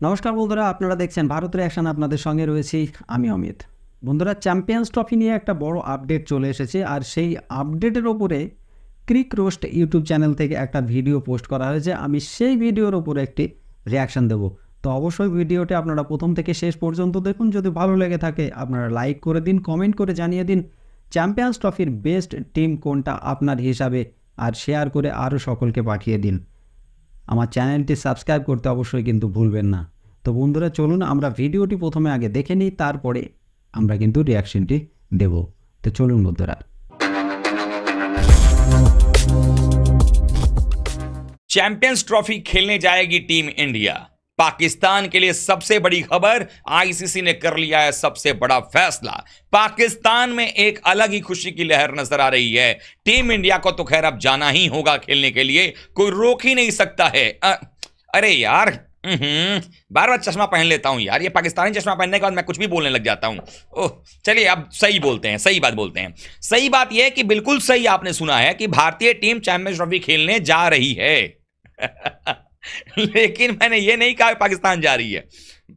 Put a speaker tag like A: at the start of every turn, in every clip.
A: নমস্কার বন্ধুরা, আপনারা দেখছেন ভারতের অ্যাকশন। আপনাদের সঙ্গে রয়েছি আমি অমিত। বন্ধুরা, চ্যাম্পিয়ন্স ট্রফি নিয়ে একটা বড় আপডেট চলে এসেছে, আর সেই আপডেটের ওপরে ক্রিক রোস্ট ইউটিউব চ্যানেল থেকে একটা ভিডিও পোস্ট করা হয়েছে। আমি সেই ভিডিওর ওপরে একটি রিয়াকশান দেব। তো অবশ্যই ভিডিওটি আপনারা প্রথম থেকে শেষ পর্যন্ত দেখুন। যদি ভালো লেগে থাকে আপনারা লাইক করে দিন, কমেন্ট করে জানিয়ে দিন চ্যাম্পিয়ন্স ট্রফির বেস্ট টিম কোনটা আপনার হিসাবে, আর শেয়ার করে আরও সকলকে পাঠিয়ে দিন। আমার চ্যানেলটি সাবস্ক্রাইব করতে অবশ্যই কিন্তু ভুলবেন না। তো বন্ধুরা, চলুন আমরা ভিডিওটি প্রথমে আগে দেখে নিই, তারপরে আমরা কিন্তু রিয়াকশনটি দেব। তো চলুন বন্ধুরা।
B: चैंपियंस ट्रॉफी खेलने जाएगी टीम इंडिया। पाकिस्तान के लिए सबसे बड़ी खबर, आईसीसी ने कर लिया है सबसे बड़ा फैसला। पाकिस्तान में एक अलग ही खुशी की लहर नजर आ रही है। टीम इंडिया को तो खैर अब जाना ही होगा खेलने के लिए, कोई रोक ही नहीं सकता है। अरे यार, बार बार चश्मा पहन लेता हूं यार, ये पाकिस्तानी चश्मा पहनने के बाद मैं कुछ भी बोलने लग जाता हूं। ओह, चलिए अब सही बोलते हैं, सही बात बोलते हैं। सही बात यह है कि बिल्कुल सही आपने सुना है कि भारतीय टीम चैंपियंस ट्रॉफी खेलने जा रही है। लेकिन मैंने ये नहीं कहा पाकिस्तान जा रही है।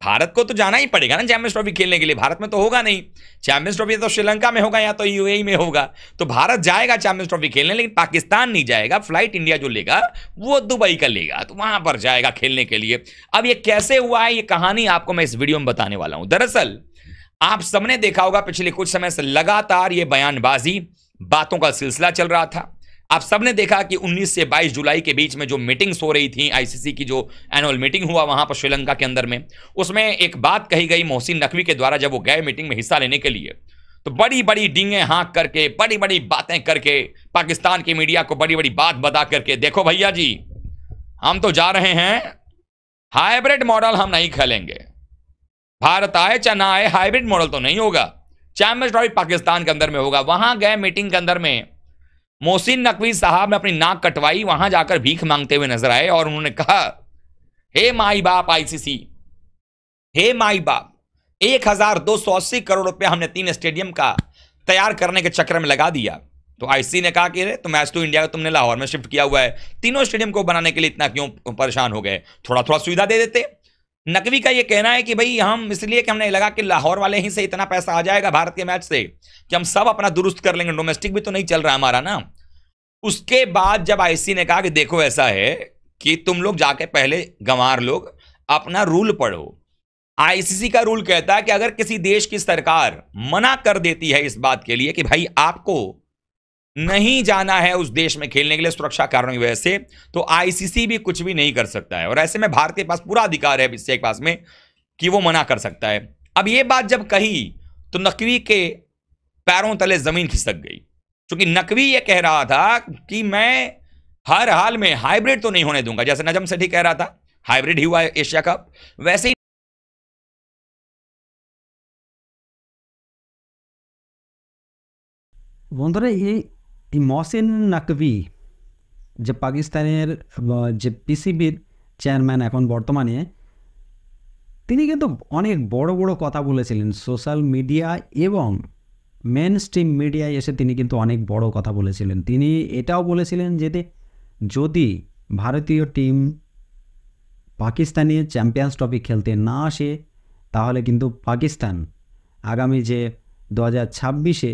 B: भारत को तो जाना ही पड़ेगा ना चैंपियंस ट्रॉफी खेलने के लिए, भारत में तो होगा नहीं। चैंपियंस ट्रॉफी तो श्रीलंका में होगा या तो यूएई में होगा। तो भारत जाएगा चैंपियंस ट्रॉफी खेलने, लेकिन पाकिस्तान नहीं जाएगा। फ्लाइट इंडिया जो लेगा वो दुबई का लेगा, तो वहां पर जाएगा खेलने के लिए। अब ये कैसे हुआ है, ये कहानी आपको मैं इस वीडियो में बताने वाला हूं। दरअसल आप सबने देखा होगा पिछले कुछ समय से लगातार ये बयानबाजी, बातों का सिलसिला चल रहा था। आप सबने देखा कि 19 से 22 जुलाई के बीच में जो मीटिंग्स हो रही थी, आईसीसी की जो एनुअल मीटिंग हुआ वहां पर श्रीलंका के अंदर में, उसमें एक बात कही गई मोहसिन नकवी के द्वारा। जब वो गए मीटिंग में हिस्सा लेने के लिए, तो बड़ी बड़ी डींगे हाँक करके, बड़ी बड़ी बातें करके, पाकिस्तान की मीडिया को बड़ी बड़ी बात बता करके, देखो भैया जी, हम तो जा रहे हैं, हाइब्रिड मॉडल हम नहीं खेलेंगे। भारत आए चाहे ना आए, हाइब्रिड मॉडल तो नहीं होगा। चैंपियंस ट्रॉफी पाकिस्तान के अंदर में होगा। वहां गए मीटिंग के अंदर में, मोहसिन नकवी साहब ने अपनी नाक कटवाई, वहां जाकर भीख मांगते हुए नजर आए और उन्होंने कहा, हे माई बाप आईसीसी, हे माई बाप, 1280 करोड़ रुपया हमने 3 स्टेडियम का तैयार करने के चक्कर में लगा दिया। तो आईसीसी ने कहा कि तो मैच तो इंडिया का तुमने लाहौर में शिफ्ट किया हुआ है, तीनों स्टेडियम को बनाने के लिए इतना क्यों परेशान हो गए, थोड़ा थोड़ा सुविधा दे देते। नकवी का यह कहना है कि भाई हम इसलिए कि हमने लगा कि लाहौर वाले ही से इतना पैसा आ जाएगा भारत के मैच से कि हम सब अपना दुरुस्त कर लेंगे, डोमेस्टिक भी तो नहीं चल रहा हमारा ना। उसके बाद जब आईसीसी ने कहा कि देखो ऐसा है कि तुम लोग जाके पहले गंवार लोग अपना रूल पढ़ो। आईसीसी का रूल कहता है कि अगर किसी देश की सरकार मना कर देती है इस बात के लिए कि भाई आपको नहीं जाना है उस देश में खेलने के लिए सुरक्षा कारणों की वजह से, तो आईसीसी भी कुछ भी नहीं कर सकता है। और ऐसे में भारत के पास पूरा अधिकार है इससे के पास में कि वो मना कर सकता है। अब ये बात जब कही तो नकवी के पैरों तले जमीन खिसक गई, क्योंकि नकवी ये कह रहा था कि मैं हर हाल में हाइब्रिड तो नहीं होने दूंगा। जैसे नजम सेठी कह रहा था हाइब्रिड ही हुआ एशिया कप, वैसे ही
A: বন্ধুরা, এই মহসিন নাকভি যে পাকিস্তানের যে পিসিবির চেয়ারম্যান এখন বর্তমানে, তিনি কিন্তু অনেক বড় বড় কথা বলেছিলেন সোশ্যাল মিডিয়া এবং মেন স্ট্রিম মিডিয়ায় এসে। তিনি কিন্তু অনেক বড় কথা বলেছিলেন। তিনি এটাও বলেছিলেন যে যদি ভারতীয় টিম পাকিস্তানি চ্যাম্পিয়ন্স ট্রফি খেলতে না আসে, তাহলে কিন্তু পাকিস্তান আগামী যে 2026-এ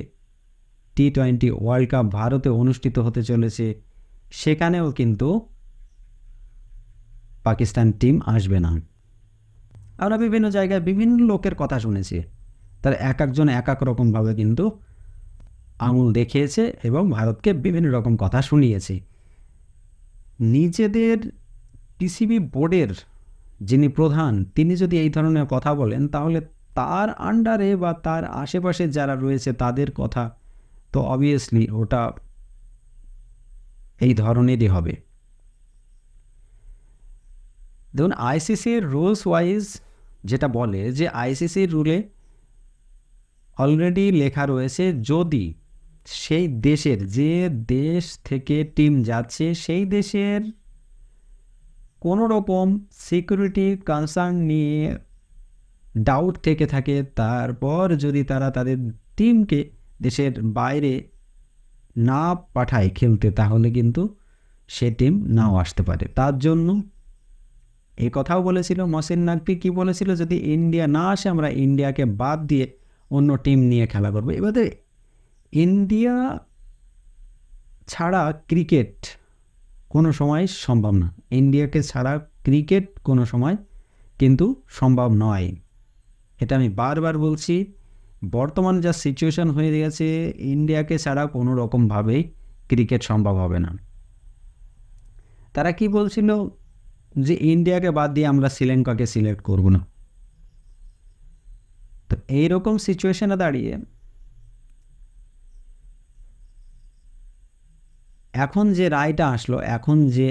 A: টি-20 ওয়ার্ল্ড কাপ ভারতে অনুষ্ঠিত হতে চলেছে, সেখানেও কিন্তু পাকিস্তান টিম আসবে না। আমরা বিভিন্ন জায়গায় বিভিন্ন লোকের কথা শুনেছি, তার এক একজন এক এক রকমভাবে কিন্তু আঙুল দেখিয়েছে এবং ভারতকে বিভিন্ন রকম কথা শুনিয়েছে। নিজেদের পিসিবি বোর্ডের যিনি প্রধান, তিনি যদি এই ধরনের কথা বলেন, তাহলে তার আন্ডারে বা তার আশেপাশে যারা রয়েছে তাদের কথা তো অবভিয়াসলি ওটা এই ধরনেরই হবে। দেখুন, আইসিসির রুলস ওয়াইজ যেটা বলে যে আইসিসির রুলে অলরেডি লেখা রয়েছে, যদি সেই দেশের, যে দেশ থেকে টিম যাচ্ছে সেই দেশের কোনো রকম সিকিউরিটি কনসার্ন নিয়ে ডাউট থেকে থাকে, তারপর যদি তারা তাদের টিমকে দেশের বাইরে না পাঠায় খেলতে, তাহলে কিন্তু সে টিম নাও আসতে পারে। তার জন্য এই কথাও বলেছিল মহসিন নাকভি। কি বলেছিল, যদি ইন্ডিয়া না আসে আমরা ইন্ডিয়াকে বাদ দিয়ে অন্য টিম নিয়ে খেলা করবো। এবারে ইন্ডিয়া ছাড়া ক্রিকেট কোনো সময় সম্ভব না, ইন্ডিয়াকে ছাড়া ক্রিকেট কোনো সময় কিন্তু সম্ভব নয়। এটা আমি বারবার বলছি, বর্তমান যা সিচুয়েশন হয়ে গেছে ইন্ডিয়াকে ছাড়া কোনো রকমভাবেই ক্রিকেট সম্ভব হবে না। তারা কি বলছিল যে ইন্ডিয়াকে বাদ দিয়ে আমরা শ্রীলঙ্কাকে সিলেক্ট করব না। তো এইরকম সিচুয়েশনে দাঁড়িয়ে এখন যে রায়টা আসলো, এখন যে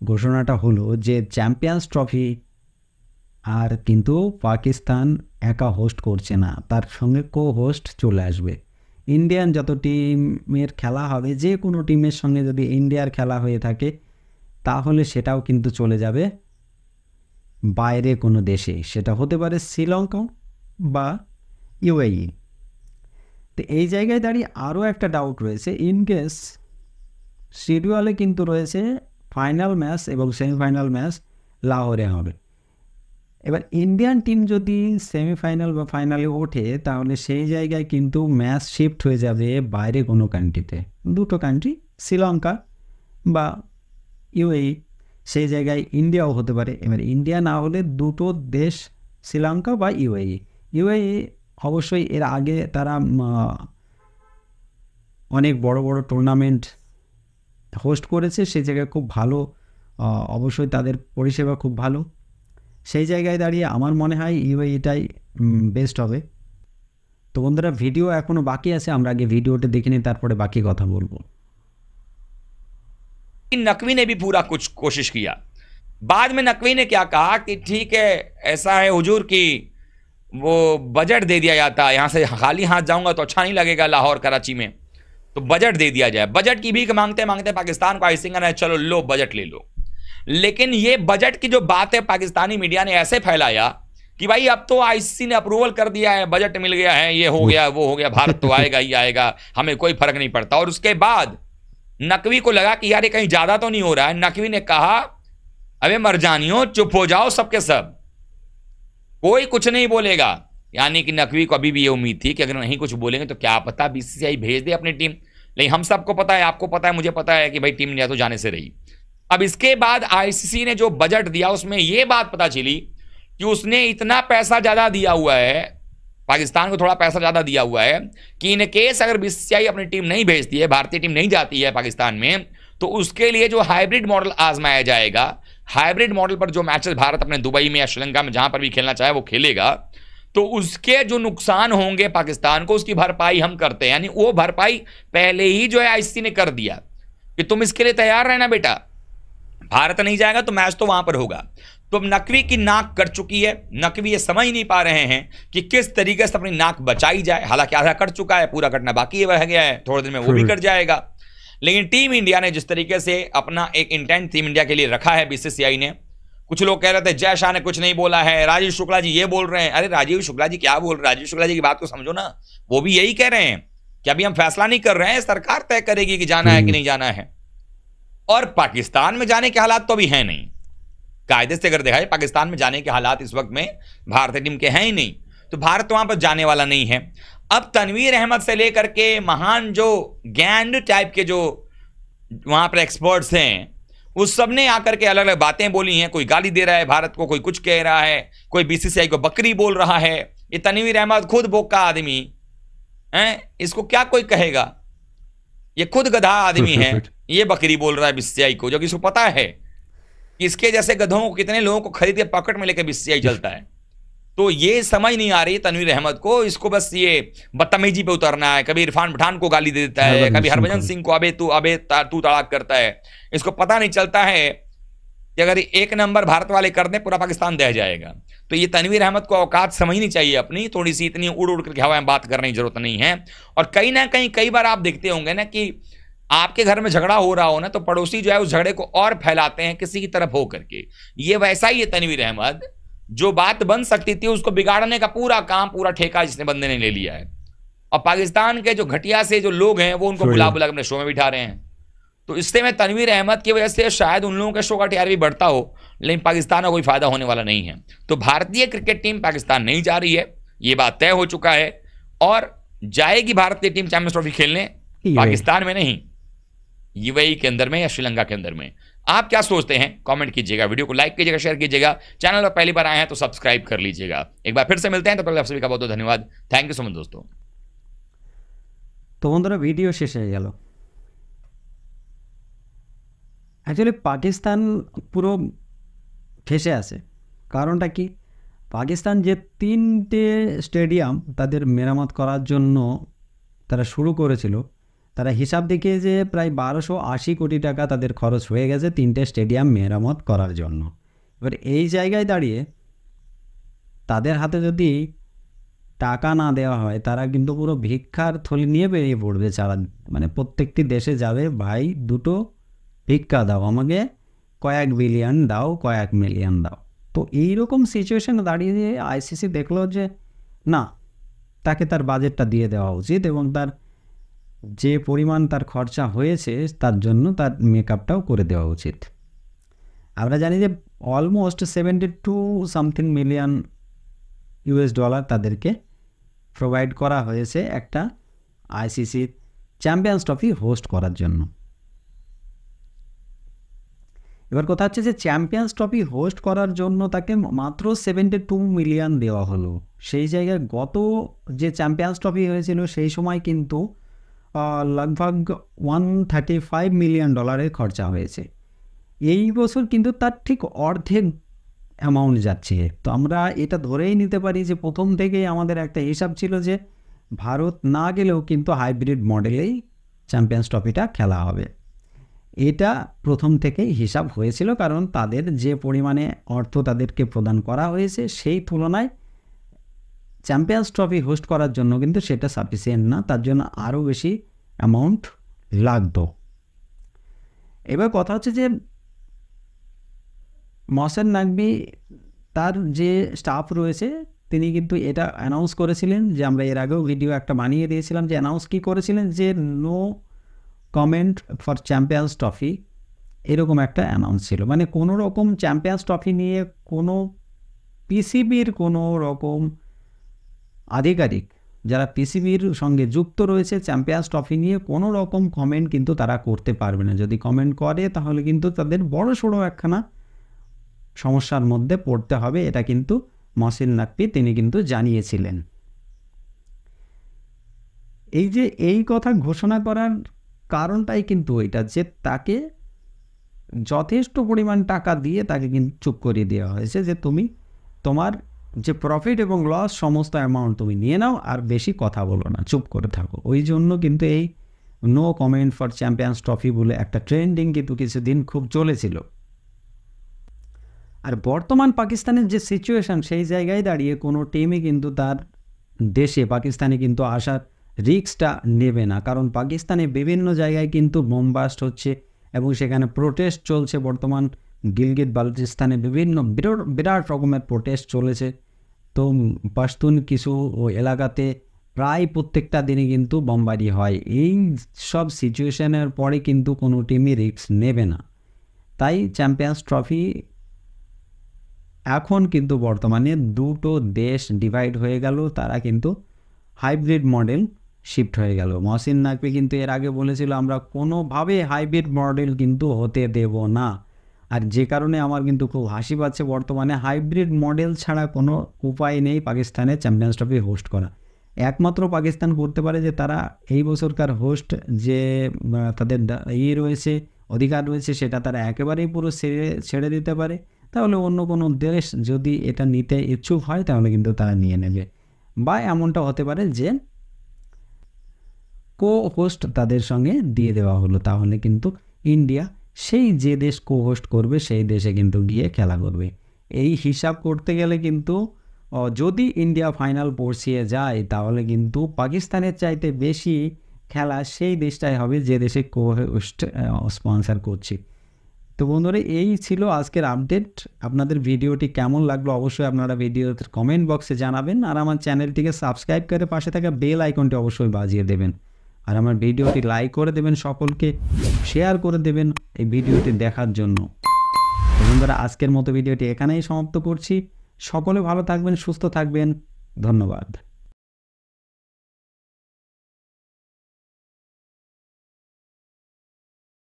A: ঘোষণাটা হলো যে চ্যাম্পিয়ন্স ট্রফি আর কিন্তু পাকিস্তান একা হোস্ট করছে না, তার সঙ্গে কো হোস্ট চলে আসবে। ইন্ডিয়ান যত টিমের খেলা হবে, যে কোনো টিমের সঙ্গে যদি ইন্ডিয়ার খেলা হয়ে থাকে তাহলে সেটাও কিন্তু চলে যাবে বাইরে কোনো দেশে, সেটা হতে পারে শ্রীলঙ্কা বা ইউএই। তো এই জায়গায় দাঁড়িয়ে আরও একটা ডাউট রয়েছে, ইনকেস শিডিউলে কিন্তু রয়েছে ফাইনাল ম্যাচ এবং সেমিফাইনাল ম্যাচ লাহোরে হবে। এবার ইন্ডিয়ান টিম যদি সেমিফাইনাল বা ফাইনালে ওঠে তাহলে সেই জায়গায় কিন্তু ম্যাচ শিফট হয়ে যাবে বাইরে কোনো কান্ট্রিতে, দুটো কান্ট্রি শ্রীলঙ্কা বা ইউএই, সেই জায়গায় ইন্ডিয়াও হতে পারে। এবার ইন্ডিয়া না হলে দুটো দেশ শ্রীলঙ্কা বা ইউএই অবশ্যই এর আগে তারা অনেক বড় বড় টুর্নামেন্ট হোস্ট করেছে, সেই জায়গায় খুব ভালো, অবশ্যই তাদের পরিষেবা খুব ভালো। সেই জায়গায় দাঁড়িয়ে আমার মনে হয় ইউএইটাই বেস্ট হবে। তো বন্ধুরা ভিডিও এখনও বাকি আছে, আমরা আগে ভিডিওটা দেখে নিই তারপরে বাকি কথা বলবো।
B: नकवी ने भी पूरा कुछ कोशिश किया। बाद में नकवी ने क्या कहा कि ठीक है, ऐसा है हुजूर कि वो बजट दे दिया जाता, यहाँ से खाली हाथ जाऊंगा तो अच्छा नहीं लगेगा लाहौर कराची में, तो बजट दे दिया जाए। बजट की भीख मांगते मांगते पाकिस्तान को आइसिंग है, चलो लो बजट ले लो। लेकिन ये बजट की जो बात है पाकिस्तानी मीडिया ने ऐसे फैलाया कि भाई अब तो आईसीसी ने अप्रूवल कर दिया है, बजट मिल गया है, ये हो गया वो हो गया, भारत तो आएगा ही आएगा, हमें कोई फर्क नहीं पड़ता। और उसके बाद नकवी को लगा कि यार ये कहीं ज्यादा तो नहीं हो रहा है। नकवी ने कहा अबे मरजानियों चुप हो जाओ सबके सब, कोई कुछ नहीं बोलेगा। यानी कि नकवी को अभी भी ये उम्मीद थी कि अगर नहीं कुछ बोलेंगे तो क्या पता बीसीसीआई भेज दे अपनी टीम। लेकिन हम सबको पता है, आपको पता है, मुझे पता है कि भाई टीम इंडिया तो जाने से रही। अब इसके बाद आईसीसी ने जो बजट दिया उसमें यह बात पता चली कि उसने इतना पैसा ज्यादा दिया हुआ है, पाकिस्तान को थोड़ा पैसा ज्यादा दिया हुआ है कि इन केस अगर बीसीसीआई अपनी टीम नहीं भेजती है, भारतीय टीम नहीं जाती है पाकिस्तान में, तो उसके लिए जो हाइब्रिड मॉडल आजमाया जाएगा, हाइब्रिड मॉडल पर जो मैचेस भारत अपने दुबई में या श्रीलंका में जहां पर भी खेलना चाहे वो खेलेगा, तो उसके जो नुकसान होंगे पाकिस्तान को उसकी भरपाई हम करते हैं। यानी वो भरपाई पहले ही जो है आईसीसी ने कर दिया कि तुम इसके लिए तैयार रहना बेटा, भारत नहीं जाएगा तो मैच तो वहां पर होगा। तो अब नकवी की नाक कट चुकी है, नकवी ये समझ नहीं पा रहे हैं कि किस तरीके से अपनी नाक बचाई जाए। हालांकि आधा कट चुका है, पूरा कटना बाकी रह गया है, थोड़े दिन में वो भी कट जाएगा। लेकिन टीम इंडिया ने जिस तरीके से अपना एक इंटेंट टीम इंडिया के लिए रखा है बीसीसीआई ने, कुछ लोग कह रहे थे जय शाह ने कुछ नहीं बोला है, राजीव शुक्ला जी ये बोल रहे हैं। अरे राजीव शुक्ला जी क्या बोल रहे हैं, राजीव शुक्ला जी की बात को समझो ना, वो भी यही कह रहे हैं कि अभी हम फैसला नहीं कर रहे हैं, सरकार तय करेगी कि जाना है कि नहीं जाना है। और पाकिस्तान में जाने के हालात तो अभी हैं नहीं, कायदे से अगर देखा जाए पाकिस्तान में जाने के हालात इस वक्त में भारतीय टीम के हैं ही नहीं, तो भारत वहां पर जाने वाला नहीं है। अब तनवीर अहमद से लेकर के महान जो गैंड टाइप के जो वहां पर एक्सपर्ट्स हैं, उस सब ने आकर के अलग अलग बातें बोली हैं। कोई गाली दे रहा है भारत को, कोई कुछ कह रहा है, कोई बीसीसीआई को बकरी बोल रहा है। ये तनवीर अहमद खुद बोका आदमी है, इसको क्या कोई कहेगा, ये खुद गधा आदमी है, ये बकरी बोल रहा है बीसीसीआई को, जो कि इसको पता है कि इसके जैसे गधों को कितने लोगों को खरीद के पॉकेट में लेकर बीसीसीआई चलता है। तो ये समझ नहीं आ रही तनवीर अहमद को, इसको बस ये बदतमीजी पे उतरना है। कभी इरफान पठान को गाली दे देता है, कभी हरभजन सिंह को अबे तू तड़ाक करता है। इसको पता नहीं चलता है कि अगर एक नंबर भारत वाले कर दें पूरा पाकिस्तान दह जाएगा। तो ये तनवीर अहमद को औकात समझनी चाहिए अपनी, थोड़ी सी इतनी उड़ उड़ करके हवा में बात करने की जरूरत नहीं है। और कहीं ना कहीं कई बार आप देखते होंगे ना कि आपके घर में झगड़ा हो रहा हो ना, तो पड़ोसी जो है उस झगड़े को और फैलाते हैं किसी की तरफ हो करके। ये वैसा ही है तनवीर अहमद, जो बात बन सकती थी उसको बिगाड़ने का पूरा काम, पूरा ठेका जिसने बंदे ने ले लिया है। और पाकिस्तान के जो घटिया से जो लोग हैं वो उनको बुला बुला अपने शो में बिठा रहे हैं। तो इससे मैं तनवीर अहमद की वजह से शायद उन लोगों के शो का टीआरपी बढ़ता हो, लेकिन पाकिस्तान का कोई फायदा होने वाला नहीं है। तो भारतीय क्रिकेट टीम पाकिस्तान नहीं जा रही है, ये बात तय हो चुका है। और जाएगी भारतीय टीम चैंपियंस ट्रॉफी खेलने, पाकिस्तान में नहीं, यूएई के अंदर में या श्रीलंका के अंदर में। आप क्या सोचते हैं कमेंट कीजिएगा, वीडियो को लाइक कीजिएगा, शेयर कीजिएगा, चैनल पर पहली बार आए हैं तो सब्सक्राइब कर लीजिएगा। एक बार फिर से मिलते हैं, तो पहले आप सभी का बहुत बहुत धन्यवाद। थैंक यू सो मच दोस्तों।
A: তো বন্ধুরা ভিডিও শেষ হয়ে গেল। অ্যাকচুয়ালি পাকিস্তান পুরো ফেসে আছে। কারণটা কি, পাকিস্তান যে 3টে স্টেডিয়াম তাদের মেরামত করার জন্য তারা শুরু করেছিল, তারা হিসাব দেখিয়ে যে প্রায় 1280 কোটি টাকা তাদের খরচ হয়ে গেছে 3টে স্টেডিয়াম মেরামত করার জন্য। এবার এই জায়গায় দাঁড়িয়ে তাদের হাতে যদি টাকা না দেওয়া হয়, তারা কিন্তু পুরো ভিক্ষার থলি নিয়ে বেরিয়ে পড়বে। মানে প্রত্যেকটি দেশে যাবে, ভাই দুটো ভিক্ষা দাও আমাকে, কয়েক বিলিয়ন দাও, কয়েক মিলিয়ন দাও। তো এইরকম সিচুয়েশনে দাঁড়িয়ে আইসিসি দেখলো যে না, তাকে তার বাজেটটা দিয়ে দেওয়া উচিত এবং তার যে পরিমাণ তার খরচা হয়েছে তার জন্য তার মেকআপটাও করে দেওয়া উচিত। আমরা জানি যে almost 72 something million US dollar তাদেরকে প্রোভাইড করা হয়েছে একটা আইসিসির চ্যাম্পিয়ন্স ট্রফি হোস্ট করার জন্য। এবার কথা হচ্ছে যে চ্যাম্পিয়ন্স ট্রফি হোস্ট করার জন্য তাকে মাত্র 72 মিলিয়ন দেওয়া হলো। সেই জায়গায় গত যে চ্যাম্পিয়ন্স ট্রফি হয়েছিল সেই সময় কিন্তু লগভগ 135 মিলিয়ন ডলারের খরচা হয়েছে। এই বছর কিন্তু তার ঠিক অর্ধেক অ্যামাউন্ট যাচ্ছে। তো আমরা এটা ধরেই নিতে পারি যে প্রথম থেকেই আমাদের একটা হিসাব ছিল যে ভারত না গেলেও কিন্তু হাইব্রিড মডেলেই চ্যাম্পিয়ন্স ট্রফিটা খেলা হবে। এটা প্রথম থেকেই হিসাব হয়েছিল, কারণ তাদের যে পরিমাণে অর্থ তাদেরকে প্রদান করা হয়েছে সেই তুলনায় চ্যাম্পিয়ন্স ট্রফি হোস্ট করার জন্য কিন্তু সেটা সাফিসিয়েন্ট না, তার জন্য আরও বেশি অ্যামাউন্ট লাগতো। এবার কথা হচ্ছে যে মহসেন নাকভি তার যে স্টাফ রয়েছে তিনি কিন্তু এটা অ্যানাউন্স করেছিলেন যে আমরা এর আগেও ভিডিও একটা বানিয়ে দিয়েছিলাম, যে অ্যানাউন্স কী করেছিলেন যে no comment for Champions Trophy, এরকম একটা অ্যানাউন্স ছিল। মানে কোনো রকম চ্যাম্পিয়ন্স ট্রফি নিয়ে কোনো পিসিবির কোনো রকম আধিকারিক যারা পিসিবির সঙ্গে যুক্ত রয়েছে চ্যাম্পিয়ন্স ট্রফি নিয়ে কোনো রকম কমেন্ট কিন্তু তারা করতে পারবে না। যদি কমেন্ট করে তাহলে কিন্তু তাদের বড় সড়ো একখানা সমস্যার মধ্যে পড়তে হবে। এটা কিন্তু মহসিন নাকভি তিনি কিন্তু জানিয়েছিলেন। এই যে এই কথা ঘোষণা করার কারণটাই কিন্তু এটা, যে তাকে যথেষ্ট পরিমাণ টাকা দিয়ে তাকে কিন্তু চুপ করিয়ে দেওয়া হয়েছে যে তুমি তোমার যে প্রফিট এবং লস সমস্ত অ্যামাউন্ট তুমি নিয়ে নাও, আর বেশি কথা বলো না, চুপ করে থাকো। ওই জন্য কিন্তু এই no comment for Champions Trophy বলে একটা ট্রেন্ডিং কিন্তু কিছুদিন খুব চলেছিল। আর বর্তমান পাকিস্তানের যে সিচুয়েশান সেই জায়গায় দাঁড়িয়ে কোনো টিমই কিন্তু তার দেশে পাকিস্তানে কিন্তু আসার রিস্কটা নেবে না, কারণ পাকিস্তানে বিভিন্ন জায়গায় কিন্তু বোমবাস্ট হচ্ছে এবং সেখানে প্রোটেস্ট চলছে। বর্তমান গিলগিত বালুচিস্তানে বিভিন্ন বিরাট রকমের প্রোটেস্ট চলেছে। তো পাশতুন কিছু এলাকাতে প্রায় প্রত্যেকটা দিনে কিন্তু বোমবারি হয়। এই সব সিচুয়েশনের পরে কিন্তু কোনো টিমই রিস্ক নেবে না। তাই চ্যাম্পিয়ন্স ট্রফি এখন কিন্তু বর্তমানে দুটো দেশ ডিভাইড হয়ে গেল, তারা কিন্তু হাইব্রিড মডেল শিফট হয়ে গেল। মহসিন নাকভি কিন্তু এর আগে বলেছিল আমরা কোনোভাবে হাইব্রিড মডেল কিন্তু হতে দেব না। আর যে কারণে আমার কিন্তু খুব হাসি পাচ্ছে, বর্তমানে হাইব্রিড মডেল ছাড়া কোনো উপায় নেই পাকিস্তানে চ্যাম্পিয়ন্স ট্রফি হোস্ট করা। একমাত্র পাকিস্তান করতে পারে যে তারা এই বছরকার হোস্ট যে তাদের রয়েছে, অধিকার রয়েছে, সেটা তারা একেবারেই পুরো ছেড়ে দিতে পারে। তাহলে অন্য কোনো দেশ যদি এটা নিতে ইচ্ছুক হয় তাহলে কিন্তু তারা নিয়ে নেবে, বা এমনটা হতে পারে যে কো হোস্ট তাদের সঙ্গে দিয়ে দেওয়া হলো, তাহলে কিন্তু ইন্ডিয়া সেই যে দেশ কো হোস্ট করবে সেই দেশে কিন্তু গিয়ে খেলা করবে। এই হিসাব করতে গেলে কিন্তু যদি ইন্ডিয়া ফাইনাল পৌঁছিয়ে যায় তাহলে কিন্তু পাকিস্তানের চাইতে বেশি খেলা সেই দেশটাই হবে যে দেশে কো হোস্ট স্পন্সর করছে। তো বন্ধুরা, এই ছিল আজকের আপডেট। আপনাদের ভিডিওটি কেমন লাগলো অবশ্যই আপনারা ভিডিওতে কমেন্ট বক্সে জানাবেন, আর আমার চ্যানেলটিকে সাবস্ক্রাইব করে পাশে থাকা বেল আইকনটি অবশ্যই বাজিয়ে দেবেন, আর আমার ভিডিওটি লাইক করে দেবেন, সকলকে শেয়ার করে দেবেন এই ভিডিওটি দেখার জন্য। বন্ধুরা আজকের মতো ভিডিওটি এখানেই সমাপ্ত করছি। সকলে ভালো থাকবেন, সুস্থ থাকবেন। ধন্যবাদ।